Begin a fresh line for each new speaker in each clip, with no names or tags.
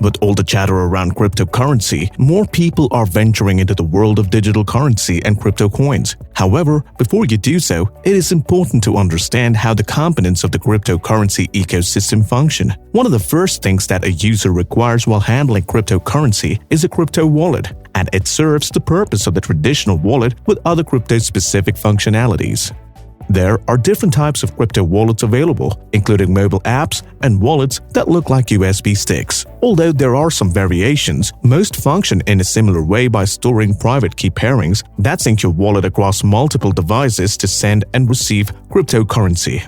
With all the chatter around cryptocurrency, more people are venturing into the world of digital currency and crypto coins. However, before you do so, it is important to understand how the components of the cryptocurrency ecosystem function. One of the first things that a user requires while handling cryptocurrency is a crypto wallet, and it serves the purpose of the traditional wallet with other crypto-specific functionalities. There are different types of crypto wallets available, including mobile apps and wallets that look like USB sticks. Although there are some variations, most function in a similar way by storing private key pairings that sync your wallet across multiple devices to send and receive cryptocurrency.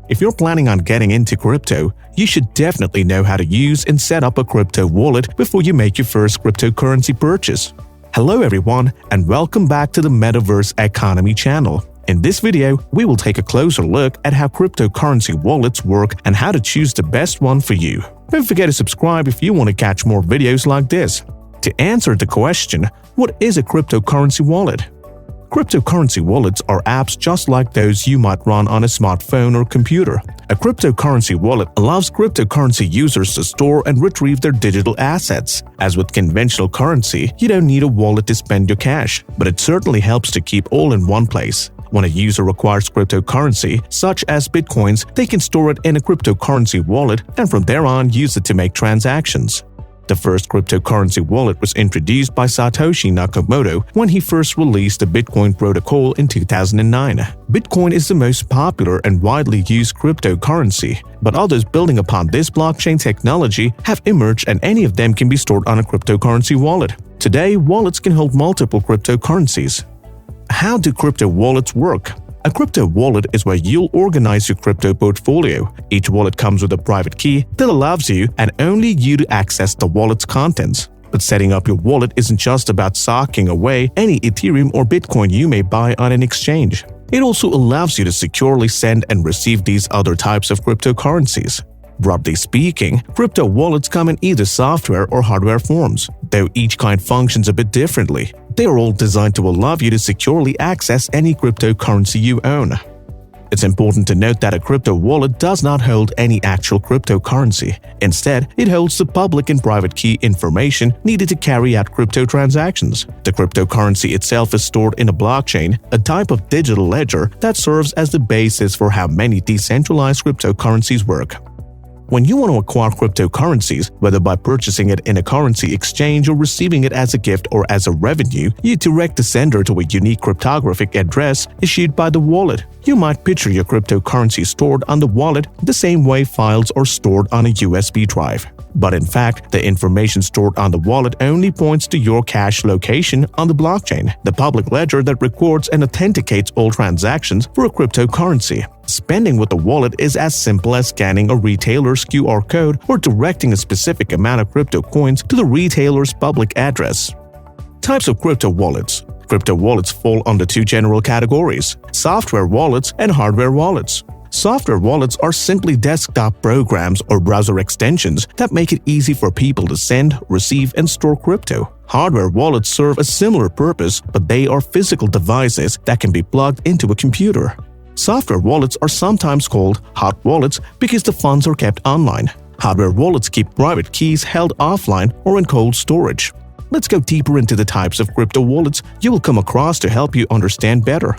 If you're planning on getting into crypto, you should definitely know how to use and set up a crypto wallet before you make your first cryptocurrency purchase. Hello everyone, and welcome back to the Metaverse Economy channel. In this video, we will take a closer look at how cryptocurrency wallets work and how to choose the best one for you. Don't forget to subscribe if you want to catch more videos like this. To answer the question, what is a cryptocurrency wallet? Cryptocurrency wallets are apps just like those you might run on a smartphone or computer. A cryptocurrency wallet allows cryptocurrency users to store and retrieve their digital assets. As with conventional currency, you don't need a wallet to spend your cash, but it certainly helps to keep all in one place. When a user requires cryptocurrency, such as bitcoins, they can store it in a cryptocurrency wallet and from there on use it to make transactions. The first cryptocurrency wallet was introduced by Satoshi Nakamoto when he first released the Bitcoin protocol in 2009. Bitcoin is the most popular and widely used cryptocurrency, but others building upon this blockchain technology have emerged and any of them can be stored on a cryptocurrency wallet. Today, wallets can hold multiple cryptocurrencies. How do crypto wallets work? A crypto wallet is where you'll organize your crypto portfolio. Each wallet comes with a private key that allows you and only you to access the wallet's contents. But setting up your wallet isn't just about socking away any ethereum or bitcoin you may buy on an exchange. It also allows you to securely send and receive these other types of cryptocurrencies. Broadly speaking, crypto wallets come in either software or hardware forms, though each kind functions a bit differently. They are all designed to allow you to securely access any cryptocurrency you own. It's important to note that a crypto wallet does not hold any actual cryptocurrency. Instead, it holds the public and private key information needed to carry out crypto transactions. The cryptocurrency itself is stored in a blockchain, a type of digital ledger that serves as the basis for how many decentralized cryptocurrencies work. When you want to acquire cryptocurrencies, whether by purchasing it in a currency exchange or receiving it as a gift or as a revenue, you direct the sender to a unique cryptographic address issued by the wallet. You might picture your cryptocurrency stored on the wallet the same way files are stored on a USB drive. But in fact, the information stored on the wallet only points to your cache location on the blockchain, the public ledger that records and authenticates all transactions for a cryptocurrency. Spending with the wallet is as simple as scanning a retailer's QR code or directing a specific amount of crypto coins to the retailer's public address. Types of crypto wallets. Crypto wallets fall under two general categories: software wallets and hardware wallets. Software wallets are simply desktop programs or browser extensions that make it easy for people to send, receive, and store crypto. Hardware wallets serve a similar purpose, but they are physical devices that can be plugged into a computer. Software wallets are sometimes called hot wallets because the funds are kept online. Hardware wallets keep private keys held offline or in cold storage. Let's go deeper into the types of crypto wallets you will come across to help you understand better.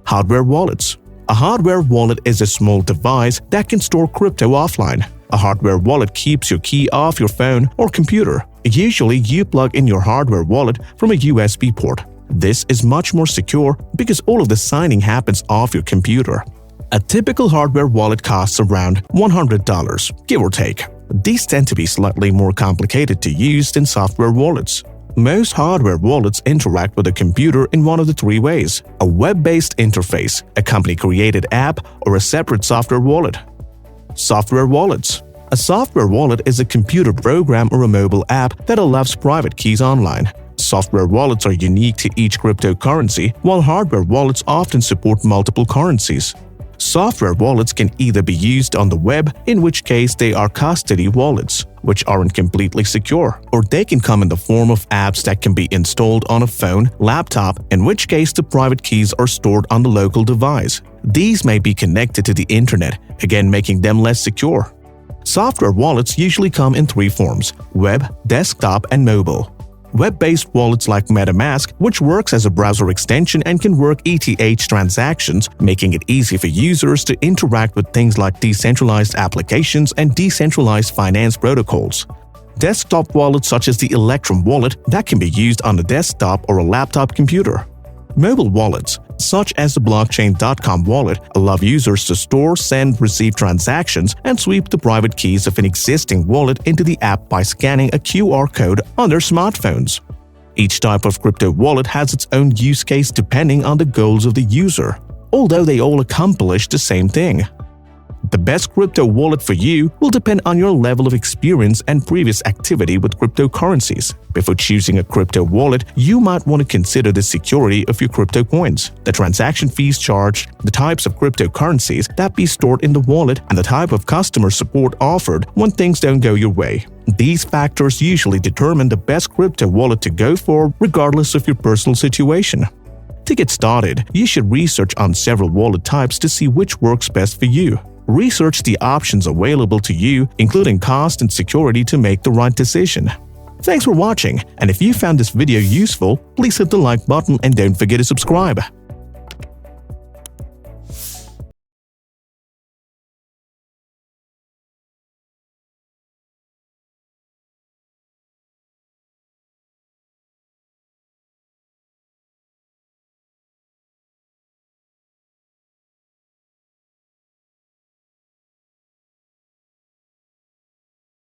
Hardware wallets. A hardware wallet is a small device that can store crypto offline. A hardware wallet keeps your key off your phone or computer. Usually, you plug in your hardware wallet from a USB port. This is much more secure because all of the signing happens off your computer. A typical hardware wallet costs around $100, give or take. These tend to be slightly more complicated to use than software wallets. Most hardware wallets interact with a computer in one of the three ways: a web-based interface, a company-created app, or a separate software wallet. Software wallets. A software wallet is a computer program or a mobile app that allows private keys online. Software wallets are unique to each cryptocurrency, while hardware wallets often support multiple currencies. Software wallets can either be used on the web, in which case they are custody wallets, which aren't completely secure, or they can come in the form of apps that can be installed on a phone, laptop, in which case the private keys are stored on the local device. These may be connected to the internet, again making them less secure. Software wallets usually come in three forms: web, desktop, and mobile. Web-based wallets like MetaMask, which works as a browser extension and can work ETH transactions, making it easy for users to interact with things like decentralized applications and decentralized finance protocols. Desktop wallets such as the Electrum wallet that can be used on a desktop or a laptop computer. Mobile wallets, such as the blockchain.com wallet, allow users to store, send, receive transactions, and sweep the private keys of an existing wallet into the app by scanning a QR code on their smartphones. Each type of crypto wallet has its own use case depending on the goals of the user, although they all accomplish the same thing. The best crypto wallet for you will depend on your level of experience and previous activity with cryptocurrencies. Before choosing a crypto wallet, you might want to consider the security of your crypto coins, the transaction fees charged, the types of cryptocurrencies that be stored in the wallet, and the type of customer support offered when things don't go your way. These factors usually determine the best crypto wallet to go for, regardless of your personal situation. To get started, you should research on several wallet types to see which works best for you. Research the options available to you, including cost and security, to make the right decision. Thanks for watching, and if you found this video useful, please hit the like button and don't forget to subscribe.